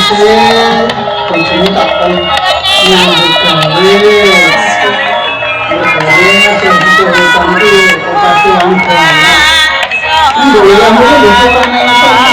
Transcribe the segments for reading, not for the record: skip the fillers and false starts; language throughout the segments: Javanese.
sih bojone tak kon nyambut gawe. Gawe masih sampai operasi anggaran. Ini yang mulai bukan yang sama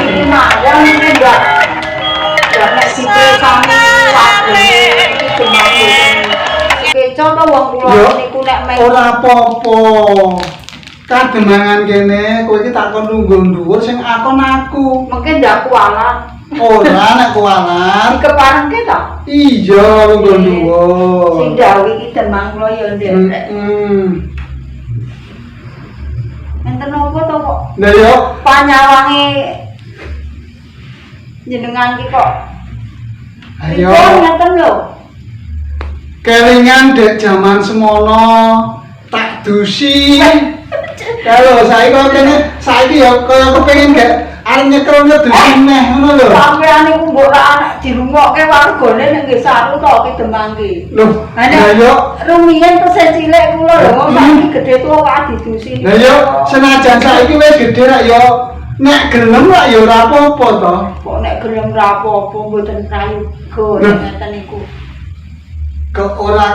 ini malam ini enggak nek sipil kami waktu cuma coba wong kula niku nek ora apa-apa. Kademangan kene kowe iki tak kon nunggu dhuwur sing akon aku. mungkin ndak kualat. Ora nek kualat. Keparengke ta? Iya, nunggu dhuwur. Sing dawi iki demang kula ya ndek. Enten opo to kok? Lah yo Panyawange jenengan ki kok. ayo. Ngeten lho. Kelingan dek jaman semono tak dusi. Kalau saiki ya kaya kepengin gak arep nyekel dusi neh ngono lho. Sampeyan niku mbok anak dirungokke wargane ning nggih saru to ki demang ki. Loh, Lah lah yo rumiyin tesih cilik kula lho kok saiki gedhe tuwa kok didusi. lah yo senajan saiki wis gedhe rak yo nek gelem rak yo ora apa-apa to. Kok nek gelem ra apa-apa mboten prayoga ngeten niku. Kok ora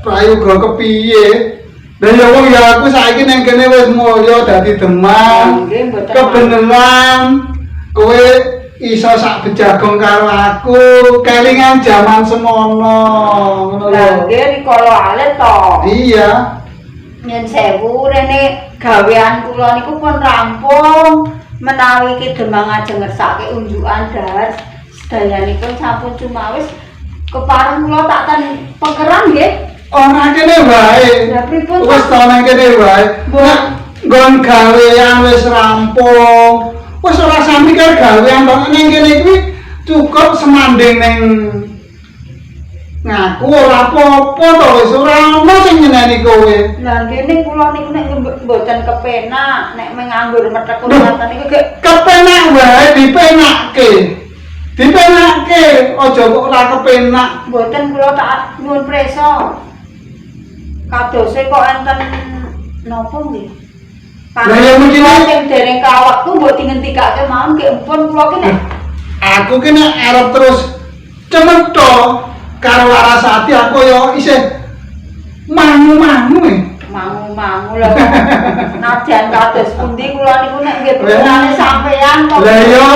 prayoga kepiye? Lah ya wong ya aku saiki nang kene wis mulya dadi demam. Nggih mboten. Kebeneran kowe iso sak bejagong karo aku, kelingan jaman semono. Ngono Lah lho. nggih rikala alit to. Iya. Yen sewu rene gawean kula niku pun rampung menawi ki demang ajeng ngersake unjukan dahar sedayanipun sampun cumawis kepareng kula tak ten pengeran nggih. Ora kene wae. Lah pripun? Wis to nang kene wae. Nek nggon gawean wis rampung. Wis ora sami karo gawean kok ning kene kuwi cukup semanding ning ngaku ora apa-apa to wis ora ono sing nyeneni kowe. Lah ngene kula niku nek mboten kepenak nek menganggur metek ngoten niku gek Kepenak wae dipenakke. Dipenakke aja kok ora kepenak. mboten kula tak nyuwun presa. Kadose kok enten napa nggih? Lah ya mungkin sing dereng kawak ku mbok dingentikake mawon nggih empun kula ki nek Aku ki nek arep terus cemetho karo Larasati aku yo isih mangu-mangu mangu-mangu lho. Najan kados pundi kula niku nek nggih penane sampean kok. Lah yo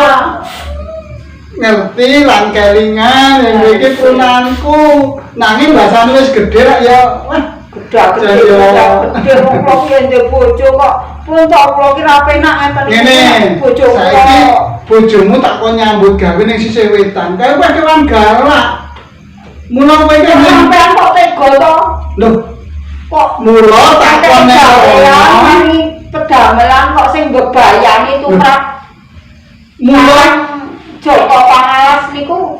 ngerti lan kelingan yang iki punanku nanging basane wis gedhe rak ya wah Gedhe wong kula ki ndek bojo kok pun tok kula ki ra penak ngeten ngene bojo saiki kula. bojomu tak kon nyambut gawe ning sisih wetan kae kowe kewan galak mula kowe iki Sampean kok tega to? lho Kok mula tak kon nek mari pedamelan kok sing mbebayani tumrap mula Joko Pangalas niku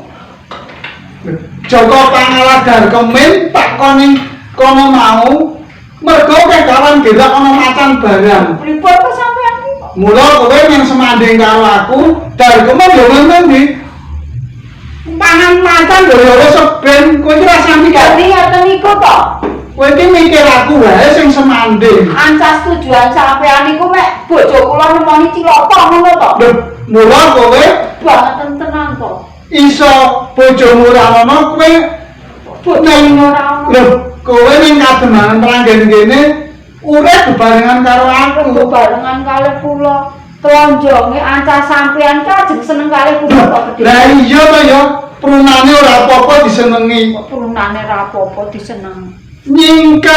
Joko Pangalas Darkemin tak kon ning kono mau mergo kegawan gelak ana macan barang. pripun kok sampean iki? Mula kowe yang semanding karo aku, Darkemin yo ngono ndi. Pangan macan lho ya seben, kowe iki ra sami gak. Dadi ngoten niku to. Kowe iki mikir aku wae sing semanding. Ancas tujuan sampean niku mek bojo kula nemoni cilaka ngono to. Lho, mula kowe Banget tenan to. iso bojomu ra ono kowe Bojomu ora ono. lho, kowe ning kademangan pranggen kene urip bebarengan karo aku. Bebarengan kalih kula. Tonjonge ancas sampean ki ajeng seneng kalih kula to gedhe. Lah iya to ya, prunane ora apa-apa disenengi. Kok turunane ra apa-apa diseneng. Nyingkar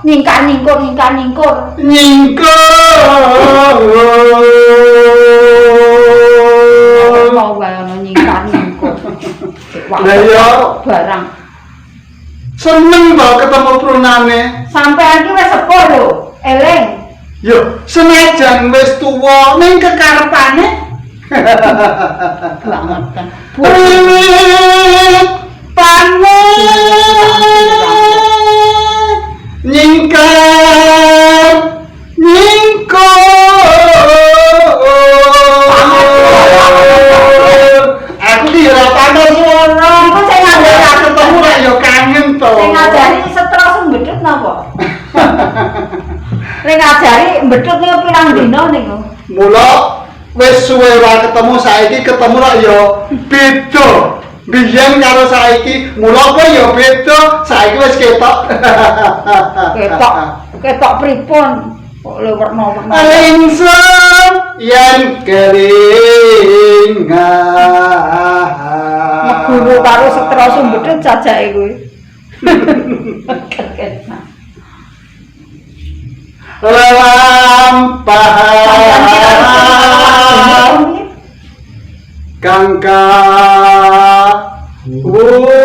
Nyingkar-nyingkur. Mau wae ono nyingkar-nyingkur. Lah iya. Barang. Seneng to ketemu prunane. Sampean ki wis sepuh lho, eling. Yo, senajan wis tuwa ning kekarepane. Banget. Nyingkar aku ki ora panas ora. Iku sing ngajari ketemu rak yo kangen to. Sing ngajari setres mbedhut napa? Sing ngajari mbedhut niku pirang dina niku? Mula wis suwe ora ketemu saiki ketemu rak ya beda. Biyen karo saiki mula kowe ya beda, saiki wis ketok. Ketok pripun? Kok le werna-werna. Ingsun yen kelingan. Guru karo Setra Sumbedhut jajake kuwi. Lampahan kangka wuri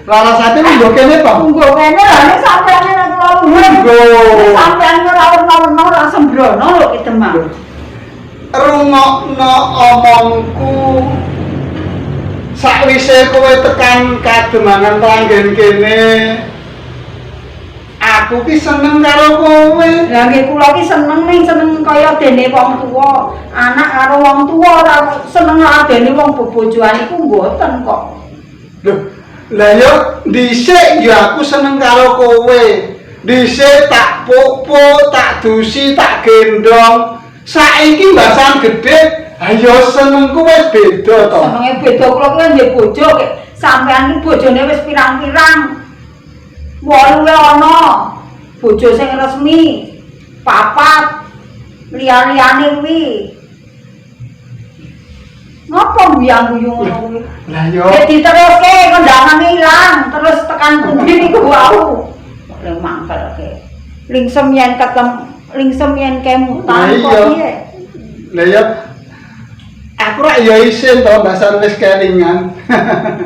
larasate nggo kene to nggo kene lha nek sampeyan nang kula nggo sampeyan ora werna-werna ora sembrono lho ki Demang rungokno omongku sakwise kowe tekan Kademangan Ranggen kene aku ki seneng karo kowe. Lah nggih kula ki seneng kaya dene wong tuwa. Anak karo wong tuwa ora seneng dene wong bobojoan iku mboten kok. Loh, lah yo dhisik ya aku seneng karo kowe. Dhisik tak pupuk, tak dusi, tak gendong. Saiki mbasan gedhe, ayo senengku wis beda to. Senenge beda kula ki nggih bojo sampean ki bojone wis pirang-pirang. 8 ana bojo sing resmi 4 liya-liyane kuwi ngopo mbiyang-guyu ngono kuwi lah yo diteruske kondangan ilang terus tekan pundi niku wau lek mangkelke lingsem yen kemutan kok piye lah yo aku rak yo isin to bahasan wis kelingan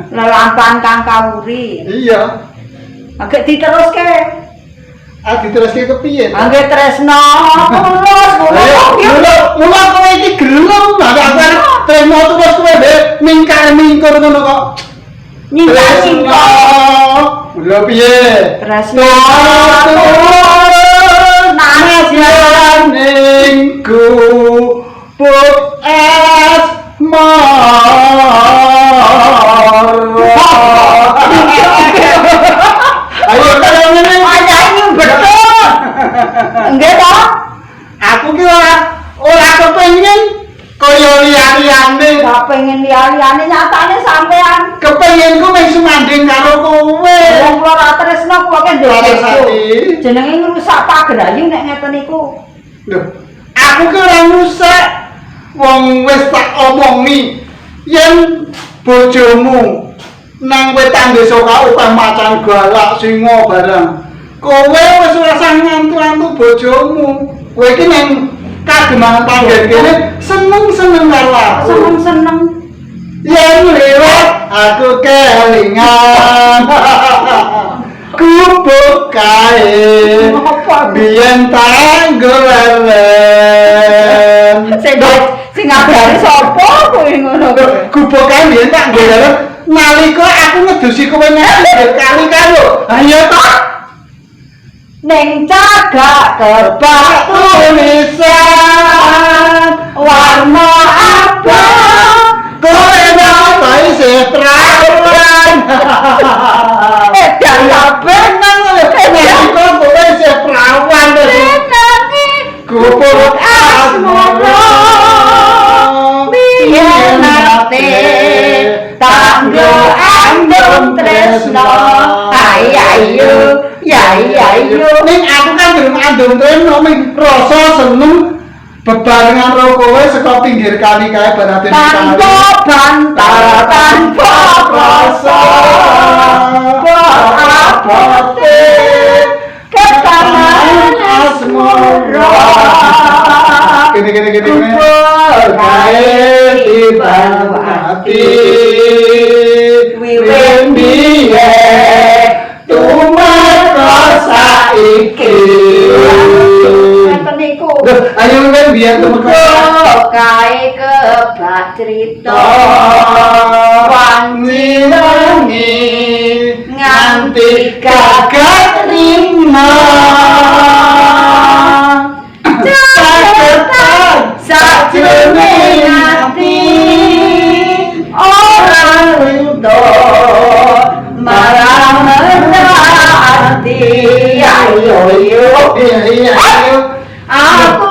lelampahan kang kawuri iya agak diteruske. Diteruske kepiye? Angge tresno, mula kowe iki gelem, agak trimo terus kowe mingkar-mingkur ngono kok. Nyingkar-nyingkar. Lha piye? Tresno. Najaningku put es ayo kalau ngene nyanyi betul. Nggih to? Aku ki ora kepengin kaya liya-liyane. Ora pengen liya-liyane nyatane sampean. Kepenginku mung sumanding karo kowe. Wong kula ora tresno kula ki ndek. Jenenge ngrusak pagrayu nek ngeten niku. Lho, aku ki ora ngrusak. Wong wis tak omongi yen bojomu nang wetan desa utang macan galak singa barang. Kowe wis ora sah ngantu-antu bojomu. Kowe iki nang Kademangan Ranggen kene seneng-seneng karo aku. Seneng-seneng. Yen lewat aku kelingan. Kubuk kae. Biyen tanggulelen. Sing ngabari sapa kowe ngono kuwi? Kubuk kae biyen tanggulelen. Nalika aku ngedusi kowe nang kali karo. Ayo to. Ning cagak kebak Tulisan warna abang kowe napa isih prawan. edan kabeh Nang nalika kowe isih prawan to. Kubuk asmara biyen nate tanggo andung tresno ayo ning aku kan durung andung tresno ming rasa seneng bebarengan karo kowe saka pinggir kali kae barate tanpa bantal tanpa rasa abote ketaman asmara gini kae tiban ati wiwit biye tumeka saiki ngeten niku ayo kan biar tumeka kae kebat crita wangi nganti gagak rima sajroning ati ora lento marang ati ayo iya aku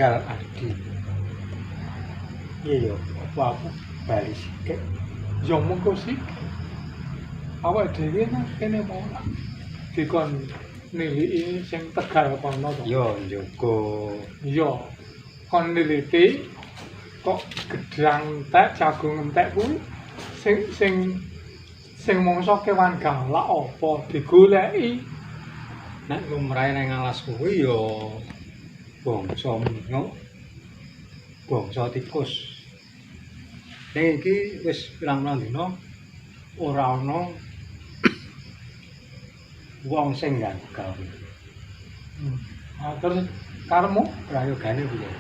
tinggal Adi. Iya yo, apa aku bali sithik. Yo mengko sih. Awak dhewe nang kene mau dikon niliki sing Tegal kono to. Yo njogo. Iya. Kon niliti kok gedang entek, jagung entek kuwi sing mangsa kewan galak apa digoleki. Nek lumrahe nang alas kuwi yo bangsa minggu. Bangsa tikus. Ning iki wis pirang-pirang dina ora ana wong sing gagal. Nah, terus karemu Prayogane piye?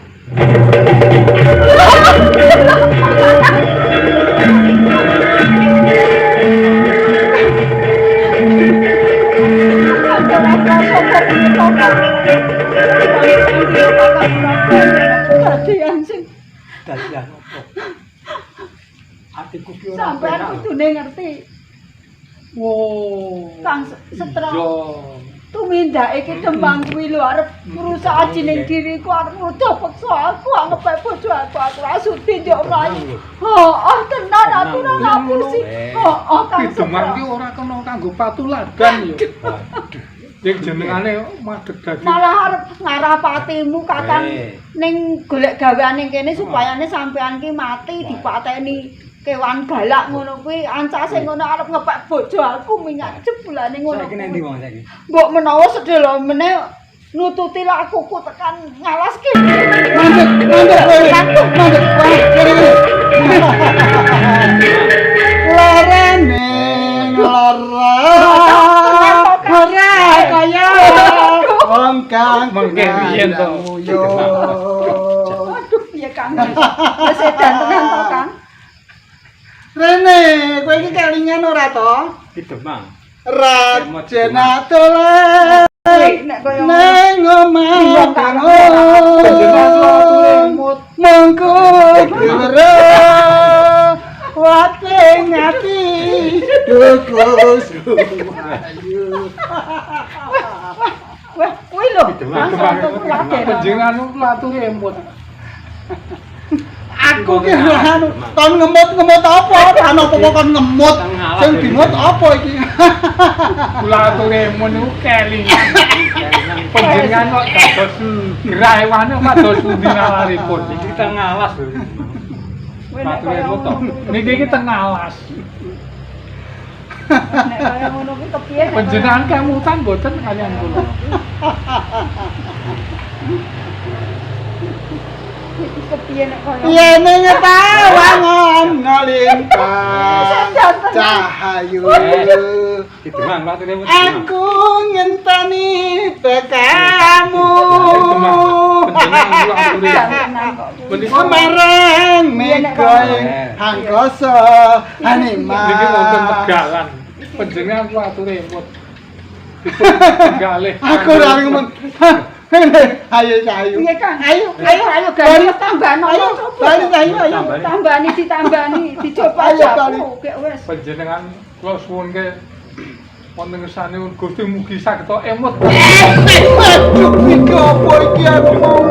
Dadian opo? Atiku ki ora Sampeyan penak. kudune ngerti. wow. Kang Setro. Iya. Tumindak iki tembang kuwi lho arep ngrusak ajining diriku arep nuduh peksa aku anggap bae bojo aku ora sudi njok mlayu. Oh, tenan aku ora ngapusi. Oh, Kang Ki demang ki Setro. ora kena kanggo patuladan yo. Waduh. Sing jenengane madeg dadi. Malah arep ngarapatimu Kakang Eh. ning golek gaweane kene supayane sampean ki mati dipateni kewan galak ngono kuwi ancase ngono arep ngepek bojo aku minyak jebulane ngono. Saiki nek ndi wong saiki? Mbok menawa sedhela meneh nututi lakuku tekan ngalas ki. Mandek kowe. Mandek kowe. Larane lara. Ora kaya wong kang Mengke riyen to. yo. Aduh piye Kang. Wis edan tenan to Kang. Rene, kowe iki kelingan ora to? Ki demang. Rajena dolan Nek koyo nang omah kanggo Panjenengan mongko kira wate ngati dukus ayu. wah kuwi lho. Demang. Panjenengan laturi emut. Aku ki anu kon ngemut-ngemut apa? Ana apa kon ngemut? Sing dimut apa iki? Laturi emut niku kelingan. Panjenengan kok dados gerah hewane kok dados pundi nalaripun. Iki teng alas lho. Laturi emut to. Niki iki teng alas. Nek kaya ngono kuwi kepiye? Nek Panjenengan kemutan mboten kalian kula. iki kepiye nek kaya Yene ngetawangan ngalintang cahayu. Ki demang latune wis. Aku ngenteni tekamu. Marang mekoe hangkoso anima. Niki wonten tegalan. Panjenengan laturi emut. Galih. Aku ora ngomong. Ayo cahayu. piye Kang? Ayo, Ayo gawe tambahan Ayo, bali ayo ayo. tambani ditambani dicoba Ayo, aja Bali. gek wis. Panjenengan kula suwun ke wonten ngersane Gusti mugi saged emut. Aduh, iki apa iki aku mau.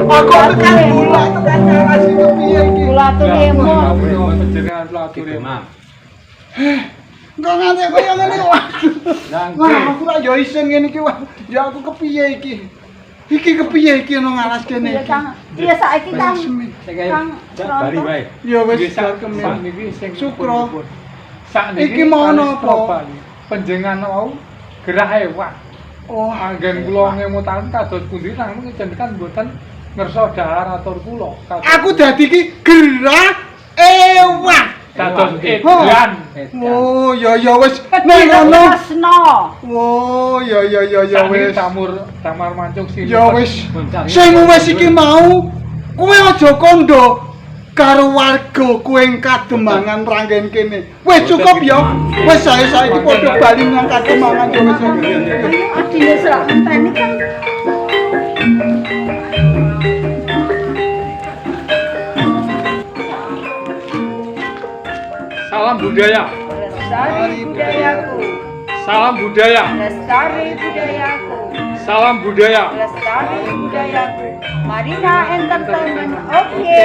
Aku tekan bola, tekan ngalas iki piye iki? Kula aturi emut. Panjenengan kula Ki aturi emut. demang. Kok nganti koyo ngene kok. Lah Wah, aku ora yo isen ngene iki wah. Ya aku kepiye iki? Iki kepiye iki nang alas kene Piye iki? Kang? Piye saiki Kang? sing kaya Kang, bali wae. Ya wis Nggih sak sak kemen. niki sing Sukro. Sakniki Iki mau napa? Panjenengan wau gerah hewan. Oh, Anggen kula ngemutaken kados pundi namung jenengan mboten ngersa dahar atur kula. aku dadi iki gerah ewan. dados Ewan. edan. Oh, ya ya wis. Nek ngono. Tresno. Oh, ya Sakniki wis. damar mancung sing. Ya wis. Sing wis iki mau kowe aja kandha karo warga kowe ing Kademangan Ranggen kene. Wis cukup ya. Wis saiki padha bali nang Kademangan ya wis. Adine sak ngenteni kan. Salam budaya. Lestari budayaku. Salam budaya. Lestari budayaku. Salam budaya. Lestari budayaku. Marina Entertainment. Oke.